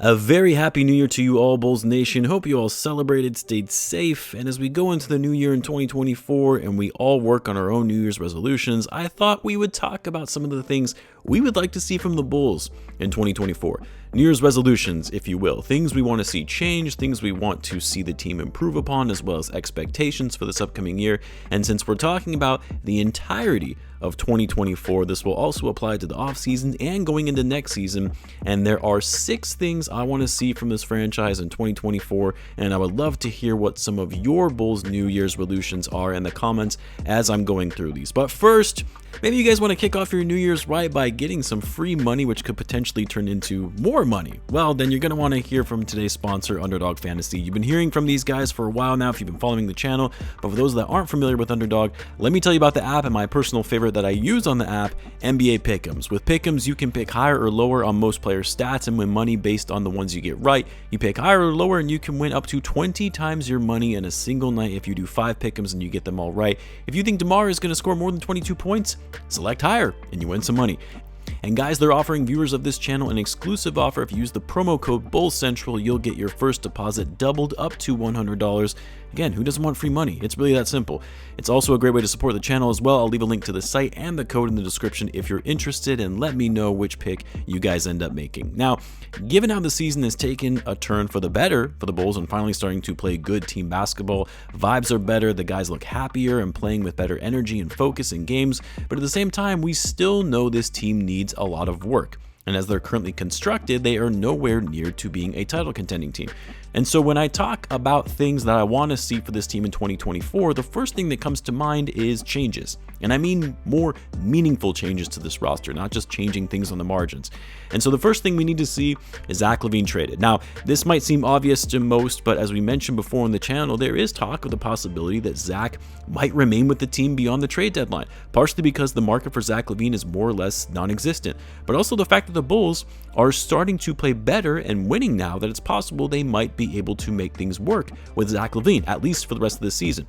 A very happy new year to you all, Bulls Nation. Hope you all celebrated, stayed safe, and as we go into the new year in 2024 and we all work on our own New Year's resolutions, I thought we would talk about some of the things we would like to see from the Bulls in 2024. New Year's resolutions, if you will. Things we want to see change, things we want to see the team improve upon, as well as expectations for this upcoming year. And since we're talking about the entirety of 2024, this will also apply to the offseason and going into next season. And there are 6 things I want to see from this franchise in 2024, and I would love to hear what some of your Bulls New Year's resolutions are in the comments as I'm going through these. But first, maybe you guys want to kick off your New Year's right by getting some free money, which could potentially turn into more money. Well, then you're going to want to hear from today's sponsor, Underdog Fantasy. You've been hearing from these guys for a while now if you've been following the channel, but for those that aren't familiar with Underdog, let me tell you about the app and my personal favorite that I use on the app, NBA Pick'ems. With Pick'ems, you can pick higher or lower on most players' stats and win money based on the ones you get right. You pick higher or lower and you can win up to 20 times your money in a single night if you do 5 Pick'ems and you get them all right. If you think DeMar is going to score more than 22 points, select higher and you win some money. And guys, they're offering viewers of this channel an exclusive offer. If you use the promo code BULLCENTRAL, you'll get your first deposit doubled up to $100. Again, who doesn't want free money? It's really that simple. It's also a great way to support the channel as well. I'll leave a link to the site and the code in the description if you're interested, and let me know which pick you guys end up making. Now, given how the season has taken a turn for the better for the Bulls and finally starting to play good team basketball, vibes are better, the guys look happier and playing with better energy and focus in games, but at the same time, we still know this team needs a lot of work. And as they're currently constructed, they are nowhere near to being a title contending team. And so when I talk about things that I want to see for this team in 2024, the first thing that comes to mind is changes. And I mean more meaningful changes to this roster, not just changing things on the margins. And so the first thing we need to see is Zach LaVine traded. Now, this might seem obvious to most, but as we mentioned before on the channel, there is talk of the possibility that Zach might remain with the team beyond the trade deadline, partially because the market for Zach LaVine is more or less non-existent, but also the fact that the Bulls are starting to play better and winning now that it's possible they might be able to make things work with Zach LaVine, at least for the rest of the season.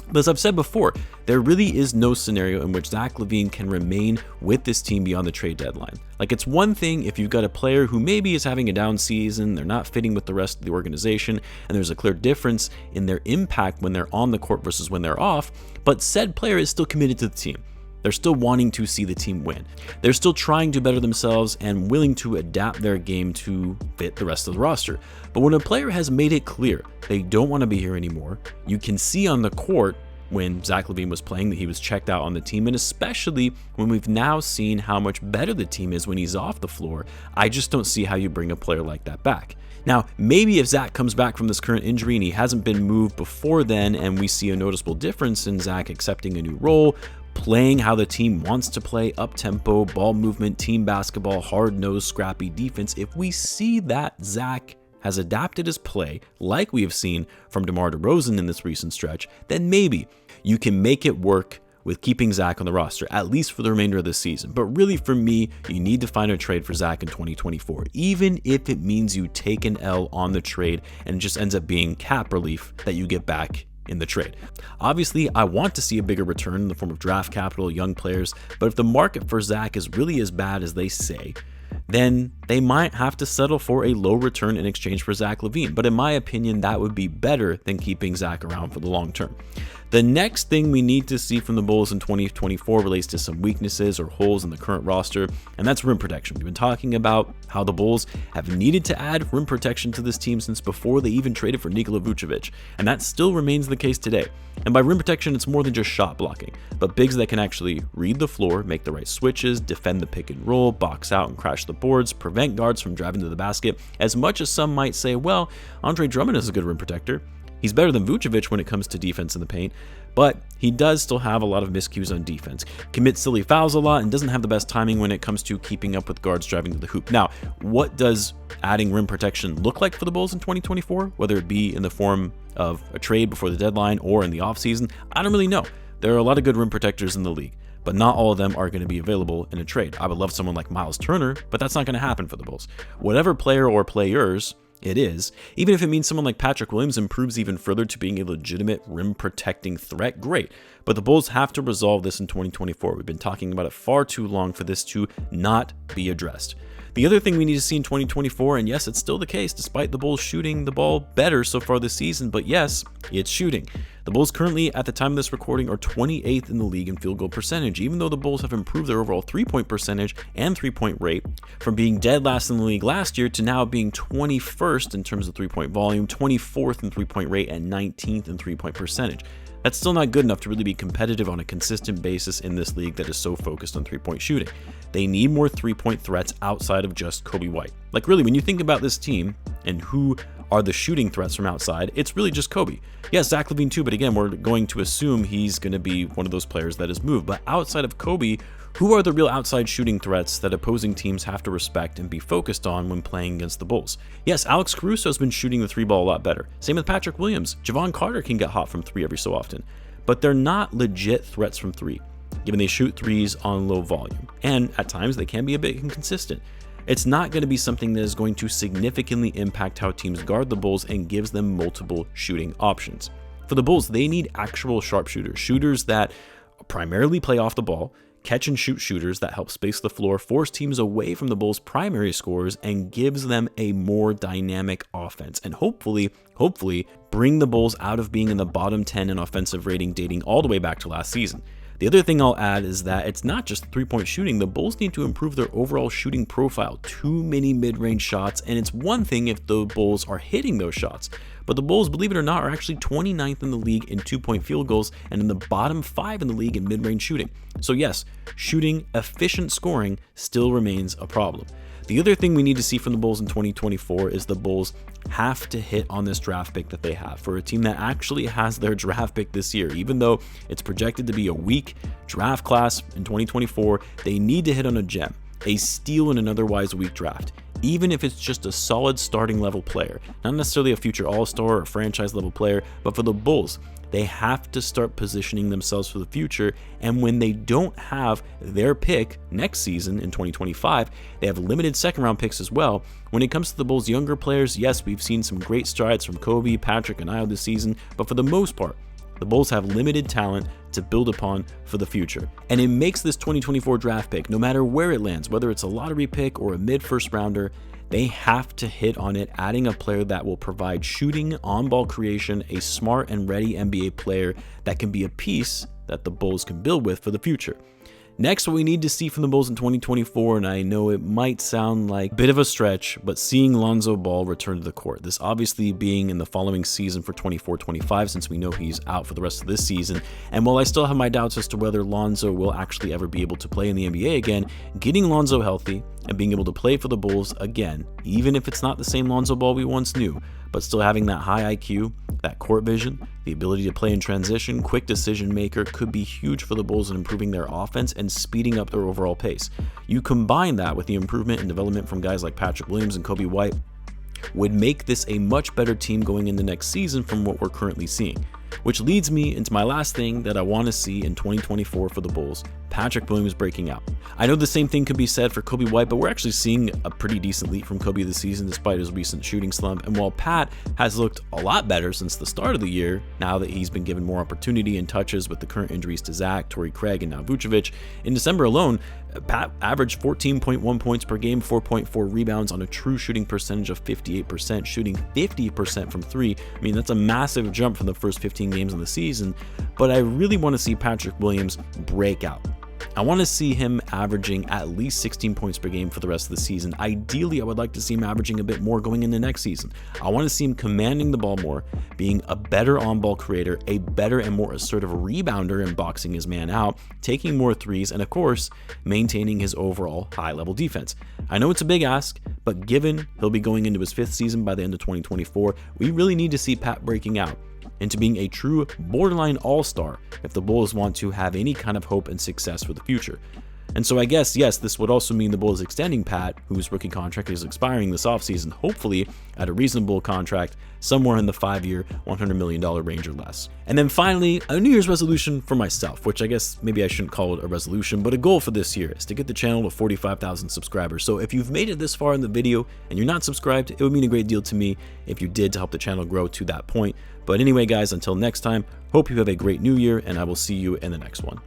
But as I've said before, there really is no scenario in which Zach LaVine can remain with this team beyond the trade deadline. Like, it's one thing if you've got a player who maybe is having a down season, they're not fitting with the rest of the organization, and there's a clear difference in their impact when they're on the court versus when they're off, but said player is still committed to the team. They're still wanting to see the team win. They're still trying to better themselves and willing to adapt their game to fit the rest of the roster. But when a player has made it clear they don't want to be here anymore, you can see on the court when Zach LaVine was playing that he was checked out on the team, and especially when we've now seen how much better the team is when he's off the floor, I just don't see how you bring a player like that back. Now, maybe if Zach comes back from this current injury and he hasn't been moved before then, and we see a noticeable difference in Zach accepting a new role, playing how the team wants to play, up-tempo, ball movement, team basketball, hard-nosed, scrappy defense, if we see that Zach has adapted his play like we have seen from DeMar DeRozan in this recent stretch, then maybe you can make it work with keeping Zach on the roster, at least for the remainder of the season. But really, for me, you need to find a trade for Zach in 2024, even if it means you take an L on the trade and it just ends up being cap relief that you get back in the trade. Obviously, I want to see a bigger return in the form of draft capital, young players, but if the market for Zach is really as bad as they say, then they might have to settle for a low return in exchange for Zach LaVine. But in my opinion, that would be better than keeping Zach around for the long term. The next thing we need to see from the Bulls in 2024 relates to some weaknesses or holes in the current roster, and that's rim protection. We've been talking about how the Bulls have needed to add rim protection to this team since before they even traded for Nikola Vucevic, and that still remains the case today. And by rim protection, it's more than just shot blocking, but bigs that can actually read the floor, make the right switches, defend the pick and roll, box out and crash the boards, prevent guards from driving to the basket. As much as some might say, well, Andre Drummond is a good rim protector, he's better than Vucevic when it comes to defense in the paint, but he does still have a lot of miscues on defense, commits silly fouls a lot, and doesn't have the best timing when it comes to keeping up with guards driving to the hoop. Now, what does adding rim protection look like for the Bulls in 2024, whether it be in the form of a trade before the deadline or in the offseason? I don't really know. There are a lot of good rim protectors in the league, but not all of them are going to be available in a trade. I would love someone like Miles Turner, but that's not going to happen for the Bulls. Whatever player or players it is, even if it means someone like Patrick Williams improves even further to being a legitimate rim protecting threat, great. But the Bulls have to resolve this in 2024. We've been talking about it far too long for this to not be addressed. The other thing we need to see in 2024, and yes, it's still the case despite the Bulls shooting the ball better so far this season, but yes, it's shooting. The Bulls currently, at the time of this recording, are 28th in the league in field goal percentage, even though the Bulls have improved their overall three-point percentage and three-point rate from being dead last in the league last year to now being 21st in terms of three-point volume, 24th in three-point rate, and 19th in three-point percentage. That's still not good enough to really be competitive on a consistent basis in this league that is so focused on three-point shooting. They need more three-point threats outside of just Coby White. Like really, when you think about this team and who are the shooting threats from outside, it's really just Coby. Yes, Zach LaVine too, but again, we're going to assume he's going to be one of those players that is moved. But outside of Coby, who are the real outside shooting threats that opposing teams have to respect and be focused on when playing against the Bulls? Yes, Alex Caruso has been shooting the three ball a lot better. Same with Patrick Williams. Javon Carter can get hot from three every so often, but they're not legit threats from three, given they shoot threes on low volume. And at times they can be a bit inconsistent. It's not going to be something that is going to significantly impact how teams guard the Bulls and gives them multiple shooting options. For the Bulls, they need actual sharpshooters, shooters that primarily play off the ball, catch and shoot shooters that help space the floor, force teams away from the Bulls' primary scorers, and gives them a more dynamic offense. And hopefully bring the Bulls out of being in the bottom 10 in offensive rating dating all the way back to last season. The other thing I'll add is that it's not just three-point shooting. The Bulls need to improve their overall shooting profile. Too many mid-range shots, and it's one thing if the Bulls are hitting those shots. But the Bulls, believe it or not, are actually 29th in the league in two-point field goals and in the bottom 5 in the league in mid-range shooting. So yes, shooting, efficient scoring still remains a problem. The other thing we need to see from the Bulls in 2024 is the Bulls have to hit on this draft pick that they have. For a team that actually has their draft pick this year, even though it's projected to be a weak draft class in 2024, they need to hit on a gem, a steal in an otherwise weak draft. Even if it's just a solid starting level player, not necessarily a future all-star or franchise level player, but for the Bulls, they have to start positioning themselves for the future. And when they don't have their pick next season in 2025, they have limited second round picks as well. When it comes to the Bulls' younger players, yes, we've seen some great strides from Coby, Patrick, and Ayo this season, but for the most part, the Bulls have limited talent to build upon for the future. And it makes this 2024 draft pick, no matter where it lands, whether it's a lottery pick or a mid-first rounder, they have to hit on it, adding a player that will provide shooting, on-ball creation, a smart and ready NBA player that can be a piece that the Bulls can build with for the future. Next, what we need to see from the Bulls in 2024, and I know it might sound like a bit of a stretch, but seeing Lonzo Ball return to the court. This obviously being in the following season for 24-25, since we know he's out for the rest of this season. And while I still have my doubts as to whether Lonzo will actually ever be able to play in the NBA again, getting Lonzo healthy and being able to play for the Bulls again, even if it's not the same Lonzo Ball we once knew, but still having that high IQ, that court vision, the ability to play in transition, quick decision maker, could be huge for the Bulls in improving their offense and speeding up their overall pace. You combine that with the improvement and development from guys like Patrick Williams and Coby White, would make this a much better team going into next season from what we're currently seeing. Which leads me into my last thing that I want to see in 2024 for the Bulls, Patrick Williams breaking out. I know the same thing could be said for Coby White, but we're actually seeing a pretty decent leap from Coby this season despite his recent shooting slump. And while Pat has looked a lot better since the start of the year, now that he's been given more opportunity and touches with the current injuries to Zach, Torrey Craig, and now Vucevic, in December alone, Pat averaged 14.1 points per game, 4.4 rebounds on a true shooting percentage of 58%, shooting 50% from three. I mean, that's a massive jump from the first 15 games of the season, but I really want to see Patrick Williams break out. I want to see him averaging at least 16 points per game for the rest of the season. Ideally, I would like to see him averaging a bit more going into next season. I want to see him commanding the ball more, being a better on-ball creator, a better and more assertive rebounder and boxing his man out, taking more threes, and of course, maintaining his overall high-level defense. I know it's a big ask, but given he'll be going into his 5th season by the end of 2024, we really need to see Pat breaking out into being a true borderline all-star if the Bulls want to have any kind of hope and success for the future. And so I guess, yes, this would also mean the Bulls extending Pat, whose rookie contract is expiring this offseason, hopefully at a reasonable contract, somewhere in the 5-year, $100 million range or less. And then finally, a New Year's resolution for myself, which I guess maybe I shouldn't call it a resolution, but a goal for this year is to get the channel to 45,000 subscribers. So if you've made it this far in the video and you're not subscribed, it would mean a great deal to me if you did to help the channel grow to that point. But anyway, guys, until next time, hope you have a great new year, and I will see you in the next one.